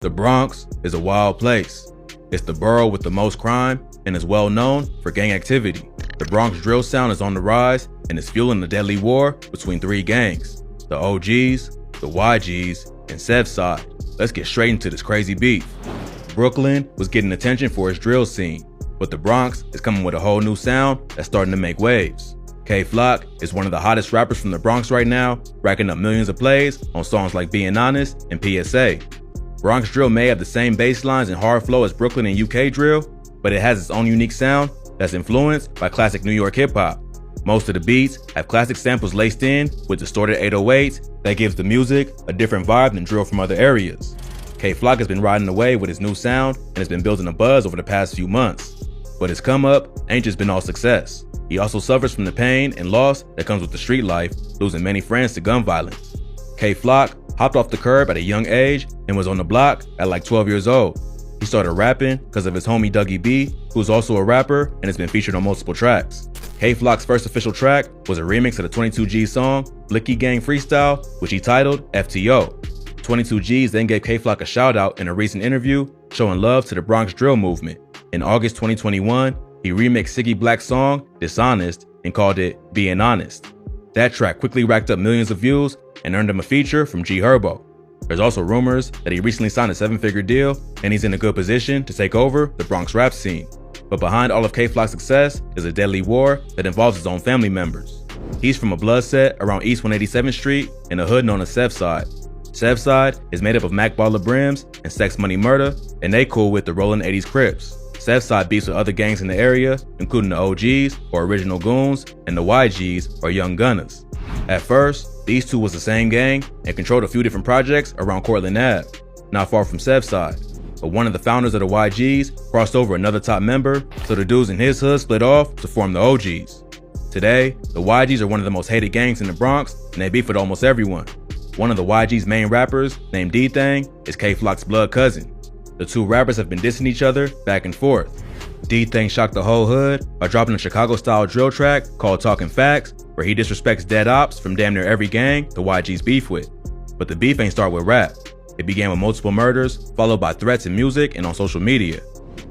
The Bronx is a wild place. It's the borough with the most crime and is well known for gang activity. The Bronx drill sound is on the rise and is fueling the deadly war between three gangs: the OGs, the YGs, and Sevside. Let's get straight into this crazy beef. Brooklyn was getting attention for its drill scene, but the Bronx is coming with a whole new sound that's starting to make waves. K-Flock is one of the hottest rappers from the Bronx right now, racking up millions of plays on songs like Being Honest and PSA. Bronx drill may have the same bass lines and hard flow as Brooklyn and UK drill, but it has its own unique sound that's influenced by classic New York hip-hop. Most of the beats have classic samples laced in with distorted 808s that gives the music a different vibe than drill from other areas. K-Flock has been riding away with his new sound and has been building a buzz over the past few months. But his come up ain't just been all success. He also suffers from the pain and loss that comes with the street life, losing many friends to gun violence. K-Flock hopped off the curb at a young age and was on the block at like 12 years old. He started rapping because of his homie Dougie B, who's also a rapper and has been featured on multiple tracks. K-Flock's first official track was a remix of the 22G song Blicky Gang Freestyle, which he titled FTO. 22Gs then gave K-Flock a shout out in a recent interview showing love to the Bronx drill movement. In August 2021, he remixed Siggy Black's song Dishonest and called it Being Honest. That track quickly racked up millions of views and earned him a feature from G Herbo. There's also rumors that he recently signed a 7-figure deal and he's in a good position to take over the Bronx rap scene. But behind all of K-Flock's success is a deadly war that involves his own family members. He's from a blood set around East 187th Street in a hood known as Sevside. Sevside is made up of Mac Baller Brims and Sex Money Murder, and they cool with the Rollin' 80s Crips. Sevside beefs with other gangs in the area, including the OGs, or Original Goons, and the YGs, or Young Gunners. At first, these two was the same gang and controlled a few different projects around Cortlandt Ave, not far from Sevside. But one of the founders of the YGs crossed over another top member, so the dudes in his hood split off to form the OGs. Today, the YGs are one of the most hated gangs in the Bronx, and they beef with almost everyone. One of the YG's main rappers, named D-Thang, is K-Flock's blood cousin. The two rappers have been dissing each other back and forth. D-Thang shocked the whole hood by dropping a Chicago-style drill track called Talking Facts, where he disrespects dead ops from damn near every gang the YG's beef with. But the beef ain't start with rap. It began with multiple murders, followed by threats in music and on social media.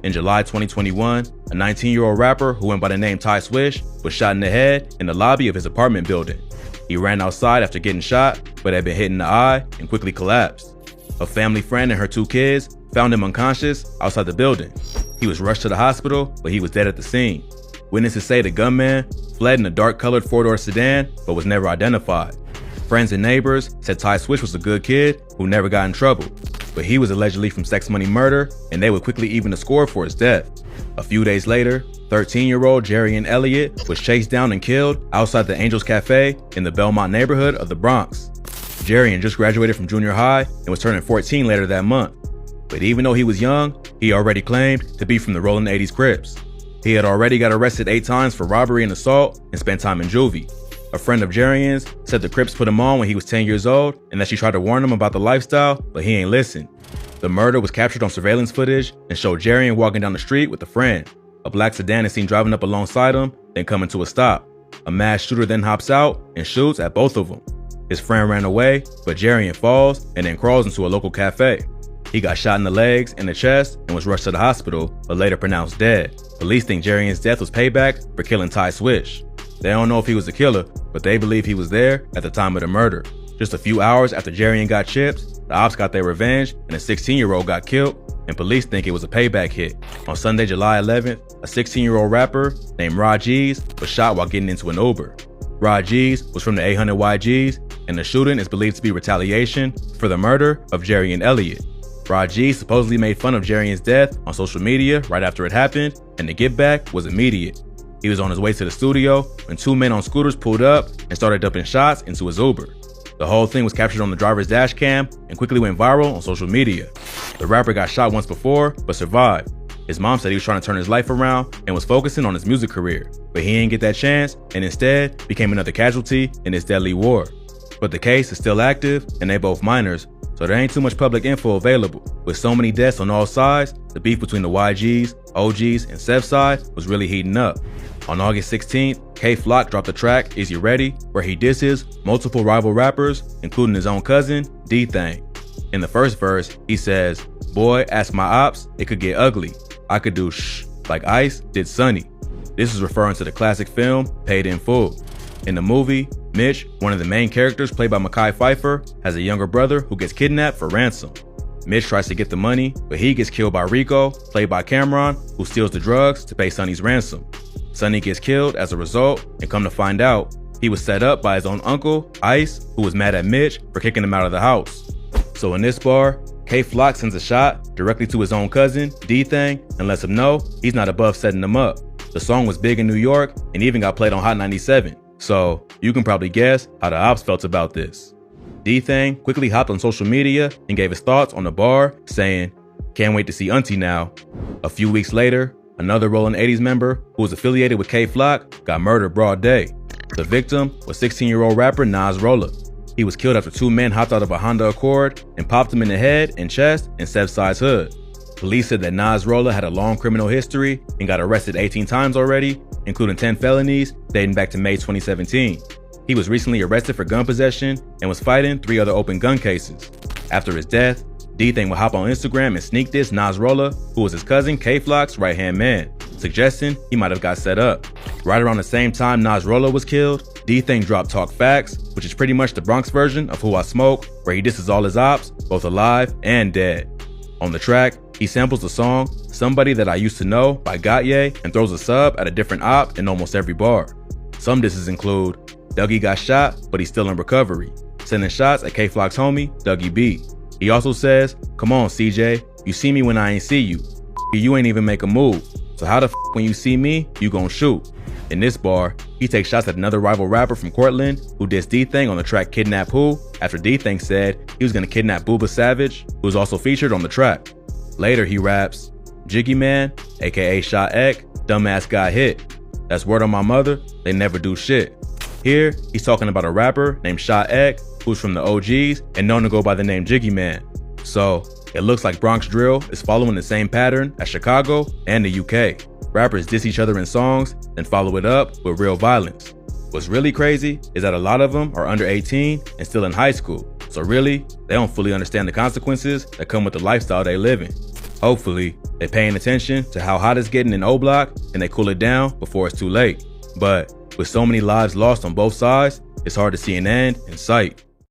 In July 2021, a 19-year-old rapper who went by the name Ty Swish was shot in the head in the lobby of his apartment building. He ran outside after getting shot, but had been hit in the eye and quickly collapsed. A family friend and her 2 kids found him unconscious outside the building. He was rushed to the hospital, but he was dead at the scene. Witnesses say the gunman fled in a dark-colored 4-door sedan, but was never identified. Friends and neighbors said Ty Swish was a good kid who never got in trouble, but he was allegedly from Sex Money Murder, and they would quickly even the score for his death. A few days later, 13-year-old Jarian Elliott was chased down and killed outside the Angels Cafe in the Belmont neighborhood of the Bronx. Jarian just graduated from junior high and was turning 14 later that month. But even though he was young, he already claimed to be from the Rollin' 80s Crips. He had already got arrested 8 times for robbery and assault and spent time in juvie. A friend of Jarian's said the Crips put him on when he was 10 years old and that she tried to warn him about the lifestyle, but he ain't listened. The murder was captured on surveillance footage and showed Jarian walking down the street with a friend. A black sedan is seen driving up alongside him, then coming to a stop. A masked shooter then hops out and shoots at both of them. His friend ran away, but Jarian falls and then crawls into a local cafe. He got shot in the legs and the chest and was rushed to the hospital, but later pronounced dead. Police think Jarian's death was payback for killing Ty Swish. They don't know if he was the killer, but they believe he was there at the time of the murder. Just a few hours after Jarian got chipped, the ops got their revenge and a 16-year-old got killed, and police think it was a payback hit. On Sunday, July 11th, a 16-year-old rapper named Rod G's was shot while getting into an Uber. Rod G's was from the 800 YGs, and the shooting is believed to be retaliation for the murder of Jarian Elliott. Rod G supposedly made fun of Jarian's death on social media right after it happened, and the get back was immediate. He was on his way to the studio when 2 men on scooters pulled up and started dumping shots into his Uber. The whole thing was captured on the driver's dash cam and quickly went viral on social media. The rapper got shot once before, but survived. His mom said he was trying to turn his life around and was focusing on his music career, but he didn't get that chance and instead became another casualty in this deadly war. But the case is still active and they both minors, so there ain't too much public info available. With so many deaths on all sides, the beef between the YGs, OGs, and Sevside was really heating up. On August 16th, K-Flock dropped the track Is You Ready?, where he disses multiple rival rappers, including his own cousin, D-Thang. In the first verse, he says, Boy, ask my ops, it could get ugly. I could do shh like Ice did Sonny. This is referring to the classic film Paid in Full. In the movie, Mitch, one of the main characters played by Mekhi Phifer, has a younger brother who gets kidnapped for ransom. Mitch tries to get the money, but he gets killed by Rico, played by Cameron, who steals the drugs to pay Sonny's ransom. Sonny gets killed as a result, and come to find out, he was set up by his own uncle, Ice, who was mad at Mitch for kicking him out of the house. So in this bar, K-Flock sends a shot directly to his own cousin, D-Thang, and lets him know he's not above setting him up. The song was big in New York and even got played on Hot 97. So you can probably guess how the ops felt about this. D-Thang quickly hopped on social media and gave his thoughts on the bar, saying, "Can't wait to see Auntie now." A few weeks later, another Rollin' 80s member who was affiliated with K-Flock got murdered broad day. The victim was 16-year-old rapper Nas Rolla. He was killed after two men hopped out of a Honda Accord and popped him in the head and chest in Sevside's hood. Police said that Nas Rolla had a long criminal history and got arrested 18 times already, including 10 felonies dating back to May 2017. He was recently arrested for gun possession and was fighting 3 other open gun cases. After his death, D-Thang would hop on Instagram and sneak diss Nas Rolla, who was his cousin K-Flock's right-hand man, suggesting he might have got set up. Right around the same time Nas Rolla was killed, D-Thang dropped Talk Facts, which is pretty much the Bronx version of Who I Smoke, where he disses all his ops, both alive and dead. On the track, he samples the song Somebody That I Used to Know by Gautier and throws a sub at a different op in almost every bar. Some disses include Dougie got shot, but he's still in recovery, sending shots at K-Flock's homie, Dougie B. He also says, "Come on, CJ, you see me when I ain't see you. You ain't even make a move. So how the f when you see me, you gon' shoot?" In this bar, he takes shots at another rival rapper from Cortland who dissed D-Thang on the track Kidnap Who after D-Thang said he was gonna kidnap Booba Savage, who was also featured on the track. Later he raps, "Jiggy Man, aka Shot Ek, dumbass got hit. That's word on my mother, they never do shit." Here, he's talking about a rapper named Shot Ek, who's from the OGs and known to go by the name Jiggy Man. So, it looks like Bronx drill is following the same pattern as Chicago and the UK. Rappers diss each other in songs, then follow it up with real violence. What's really crazy is that a lot of them are under 18 and still in high school, so really, they don't fully understand the consequences that come with the lifestyle they live in. Hopefully, they're paying attention to how hot it's getting in O-Block and they cool it down before it's too late. But with so many lives lost on both sides, it's hard to see an end in sight.